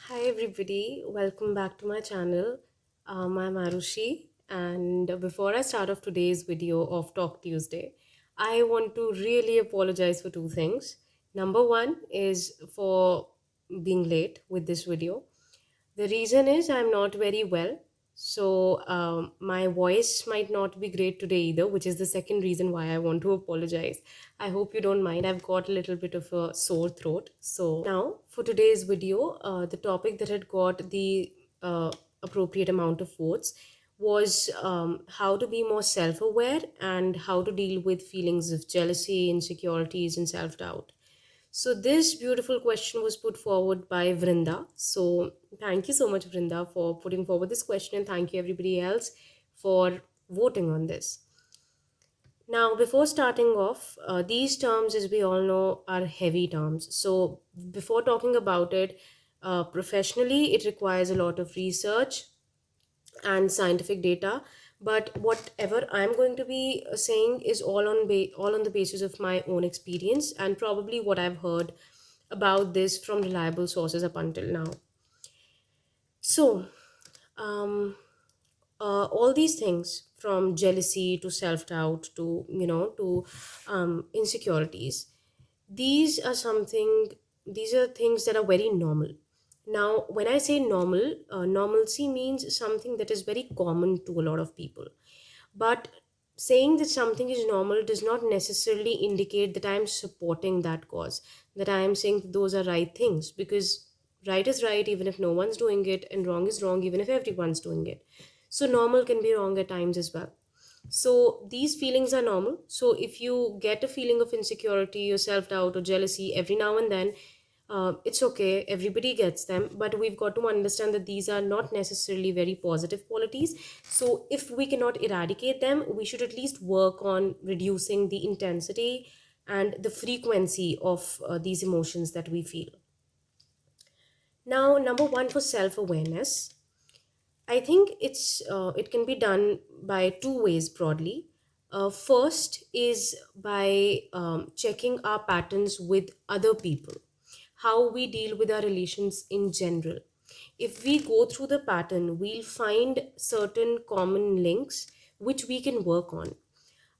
Hi everybody, welcome back to my channel. I'm Arushi, and before I start off today's video of Talk Tuesday, I want to really apologize for two things. Number one is for being late with this video. The reason is I'm not very well, so my voice might not be great today either, which is the second reason why I want to apologize. I hope you don't mind. I've got a little bit of a sore throat. So now for today's video, the topic that had got the appropriate amount of votes was how to be more self-aware and how to deal with feelings of jealousy, insecurities, and self-doubt. So this beautiful question was put forward by Vrinda. So thank you so much, Vrinda, for putting forward this question, and thank you everybody else for voting on this. Now, before starting off, these terms, as we all know, are heavy terms. So before talking about it, professionally, it requires a lot of research and scientific data, but whatever I'm going to be saying is all on the basis of my own experience and probably what I've heard about this from reliable sources up until now. So um, all these things, from jealousy to self-doubt to to insecurities, these are something these are things that are very normal. Now when I say normal, normalcy means something that is very common to a lot of people, but saying that something is normal does not necessarily indicate that I am supporting that cause, that I am saying that those are right things, because right is right even if no one's doing it, and wrong is wrong even if everyone's doing it. So normal can be wrong at times as well. So these feelings are normal. So if you get a feeling of insecurity or self doubt or jealousy every now and then, it's okay. Everybody gets them, but we've got to understand that these are not necessarily very positive qualities. So if we cannot eradicate them, we should at least work on reducing the intensity and the frequency of these emotions that we feel. Now, number one, for self awareness, I think it can be done by two ways broadly. First is by checking our patterns with other people, how we deal with our relations in general. If we go through the pattern, we'll find certain common links which we can work on.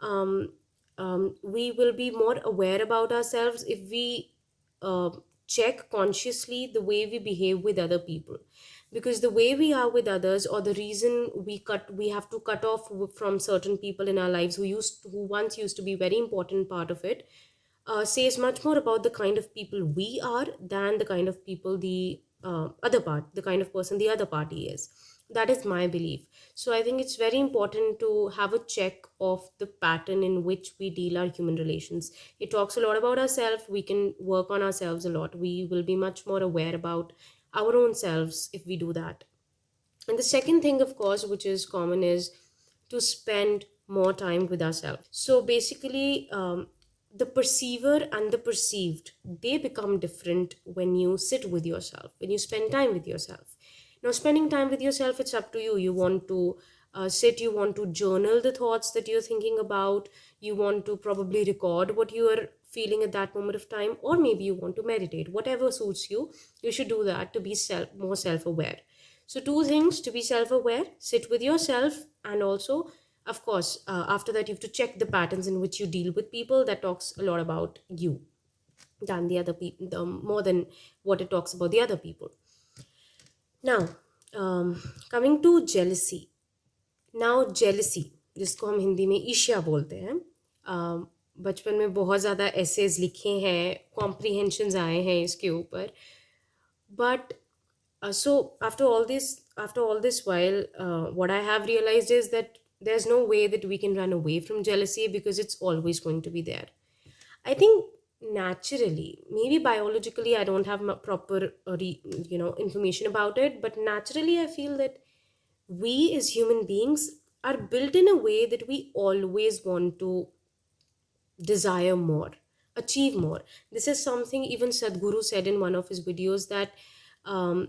um, we will be more aware about ourselves if we uh, check consciously the way we behave with other people, because the way we are with others, or the reason we have to cut off from certain people in our lives who once used to be very important part of it, says much more about the kind of people we are than the kind of people the kind of person the other party is. That is my belief. So I think it's very important to have a check of the pattern in which we deal our human relations. It talks a lot about ourselves. We can work on ourselves a lot. We will be much more aware about our own selves if we do that. And the second thing, of course, which is common, is to spend more time with ourselves. So basically, the perceiver and the perceived, they become different when you sit with yourself, when you spend time with yourself. Now, spending time with yourself, it's up to you. You want to sit, you want to journal the thoughts that you're thinking about, you want to probably record what you are feeling at that moment of time, or maybe you want to meditate. Whatever suits you, you should do that to be more self aware. So, two things: to be self aware, sit with yourself, and also, of course, after that, you have to check the patterns in which you deal with people. That talks a lot about you than the other people, more than what it talks about the other people. Now, coming to jealousy. Now jealousy, जिसको हम हिंदी में ईर्ष्या बोलते हैं, बचपन में बहुत ज़्यादा एसेज लिखे हैं, कॉम्प्रीहेंशंस आए हैं इसके ऊपर. But so after all this while, what I have realized is that there's no way that we can run away from jealousy, because it's always going to be there. I think naturally, maybe biologically, I don't have proper information about it, but naturally I feel that we as human beings are built in a way that we always want to desire more, achieve more. This is something even Sadhguru said in one of his videos, that um,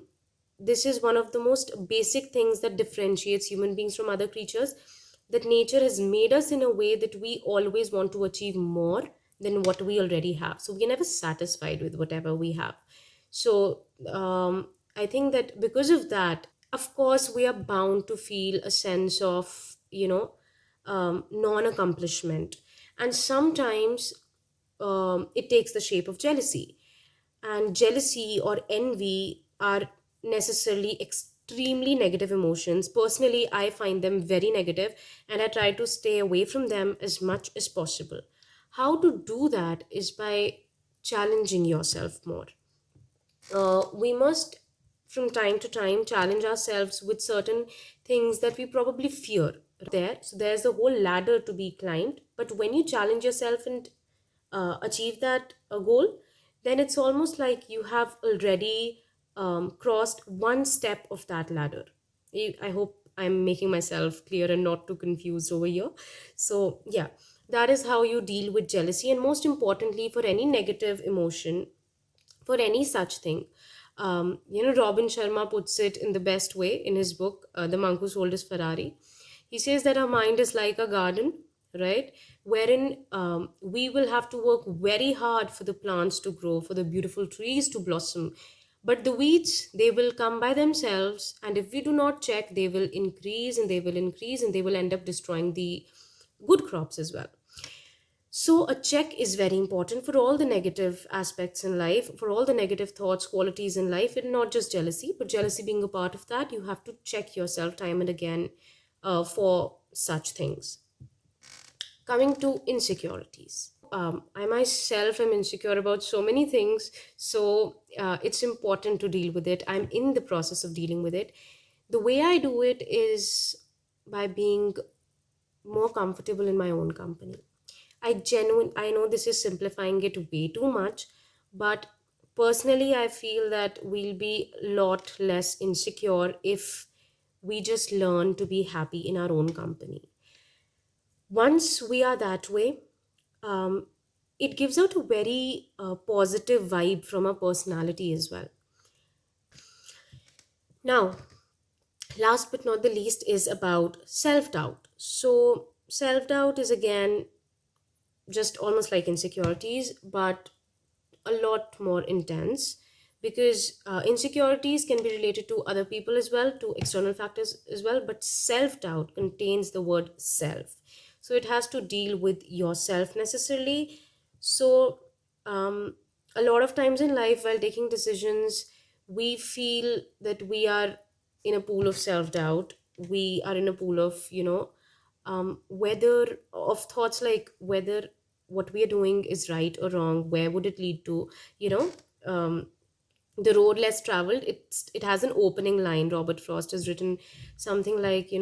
this is one of the most basic things that differentiates human beings from other creatures, that nature has made us in a way that we always want to achieve more than what we already have. So we're never satisfied with whatever we have. So I think that because of that, of course, we are bound to feel a sense of, non accomplishment. And sometimes it takes the shape of jealousy. And jealousy or envy are necessarily extremely negative emotions. Personally, I find them very negative and I try to stay away from them as much as possible. How to do that is by challenging yourself more. We must, from time to time, challenge ourselves with certain things that we probably fear. So there's a whole ladder to be climbed. But when you challenge yourself and achieve that goal, then it's almost like you have already crossed one step of that ladder. I hope I'm making myself clear and not too confused over here. So, yeah, that is how you deal with jealousy. And most importantly, for any negative emotion, for any such thing. Robin Sharma puts it in the best way in his book, The Monk Who Sold His Ferrari. He says that our mind is like a garden, right? Wherein we will have to work very hard for the plants to grow, for the beautiful trees to blossom. But the weeds, they will come by themselves. And if we do not check, they will increase and they will increase and they will end up destroying the good crops as well. So, a check is very important for all the negative aspects in life, for all the negative thoughts, qualities in life, and not just jealousy, but jealousy being a part of that. You have to check yourself time and again for such things. Coming to insecurities. I myself am insecure about so many things, so it's important to deal with it. I'm in the process of dealing with it. The way I do it is by being more comfortable in my own company. I know this is simplifying it way too much, but personally I feel that we'll be a lot less insecure if we just learn to be happy in our own company. Once we are that way, um, it gives out a very positive vibe from our personality as well. Now, last but not the least is about self doubt. So, self doubt is again just almost like insecurities, but a lot more intense because insecurities can be related to other people as well, to external factors as well, but self doubt contains the word self. So it has to deal with yourself necessarily. So, um, a lot of times in life, while taking decisions, we feel that we are in a pool of self doubt. We are in a pool of, whether of thoughts like whether what we are doing is right or wrong, where would it lead to, you know um, the road less traveled. It has an opening line. Robert Frost has written something like, two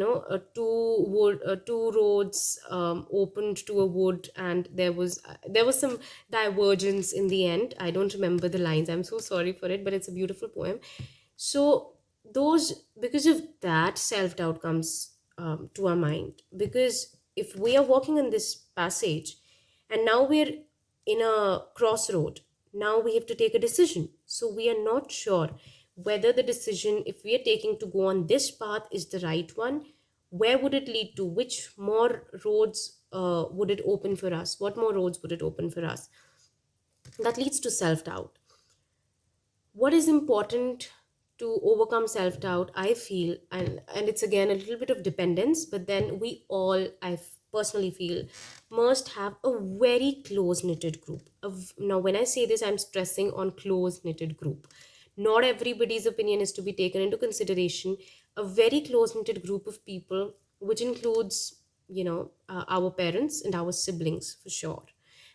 roads opened to a wood, and there was some divergence in the end. I don't remember the lines, I'm so sorry for it, but it's a beautiful poem. So those, because of that, self-doubt comes to our mind, because if we are walking in this passage and now we're in a crossroad, now we have to take a decision, so we are not sure whether the decision, if we are taking to go on this path, is the right one. Where would it lead to? Which more roads would it open for us? What more roads would it open for us? That leads to self-doubt. What is important to overcome self-doubt, I feel, and it's again a little bit of dependence, but then we all, personally feel, must have a very close knitted group of. Now when I say this, I'm stressing on close knitted group. Not everybody's opinion is to be taken into consideration. A very close knitted group of people, which includes, our parents and our siblings for sure,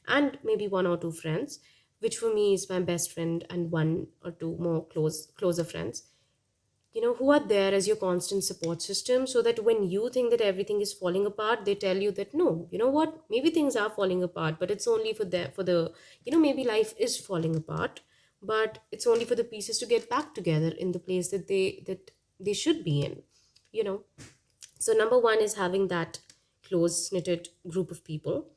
and maybe one or two friends, which for me is my best friend and one or two more closer friends, who are there as your constant support system, so that when you think that everything is falling apart, they tell you that no, you know what, maybe things are falling apart, but it's only for the maybe life is falling apart, but it's only for the pieces to get back together in the place that they should be in you know so number one is having that close knitted group of people.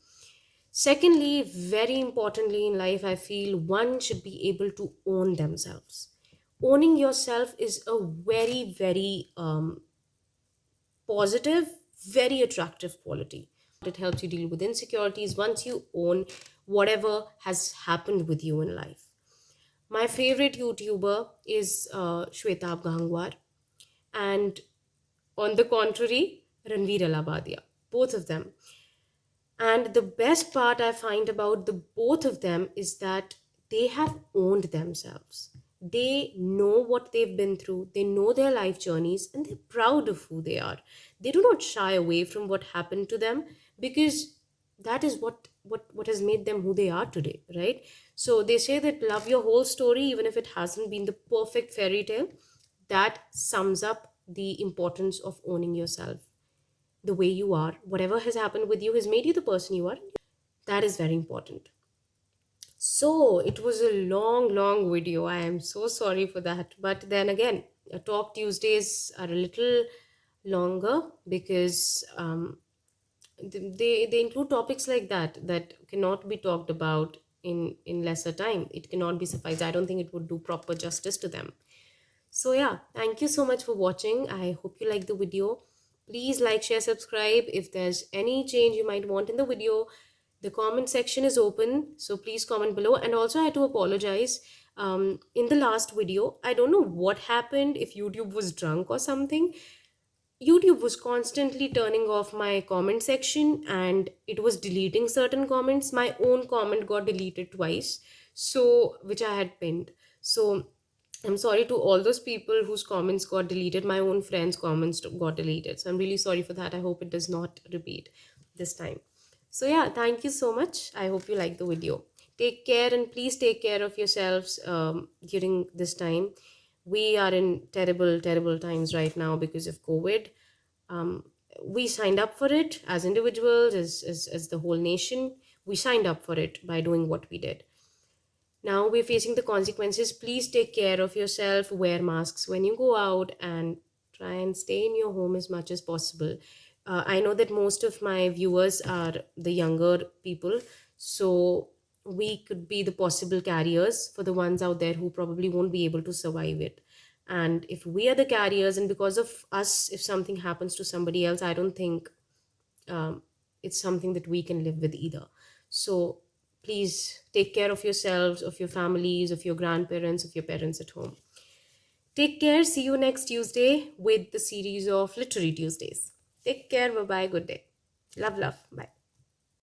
Secondly, very importantly in life, I feel one should be able to own themselves. Owning yourself is a very, very positive, very attractive quality. It helps you deal with insecurities once you own whatever has happened with you in life. My favorite YouTuber is Shwetab Gangwar, and on the contrary, Ranveer Alabadia. Both of them. And the best part I find about the both of them is that they have owned themselves. They know what they've been through, they know their life journeys, and they're proud of who they are. They do not shy away from what happened to them because that is what has made them who they are today, right? So they say that love your whole story, even if it hasn't been the perfect fairy tale. That sums up the importance of owning yourself the way you are. Whatever has happened with you has made you the person you are. That is very important. So it was a long, long video. I am so sorry for that. But then again, Talk Tuesdays are a little longer because they include topics like that cannot be talked about in lesser time. It cannot be sufficed. I don't think it would do proper justice to them. So yeah, thank you so much for watching. I hope you like the video. Please like, share, subscribe. If there's any change you might want in the video, the comment section is open. So please comment below. And also I had to apologize. In the last video, I don't know what happened, if YouTube was drunk or something. YouTube was constantly turning off my comment section and it was deleting certain comments. My own comment got deleted twice, so which I had pinned. So I'm sorry to all those people whose comments got deleted. My own friends' comments got deleted. So I'm really sorry for that. I hope it does not repeat this time. So yeah, thank you so much. I hope you like the video. Take care and please take care of yourselves during this time. We are in terrible, terrible times right now because of COVID. Um, we signed up for it as individuals, as the whole nation. We signed up for it by doing what we did. Now we're facing the consequences. Please take care of yourself, wear masks when you go out, and try and stay in your home as much as possible. I know that most of my viewers are the younger people, so we could be the possible carriers for the ones out there who probably won't be able to survive it. And if we are the carriers, and because of us, if something happens to somebody else, I don't think um, it's something that we can live with either. So please take care of yourselves, of your families, of your grandparents, of your parents at home. Take care. See you next Tuesday with the series of Literary Tuesdays. Take care. Bye bye. Good day. Love, love. Bye.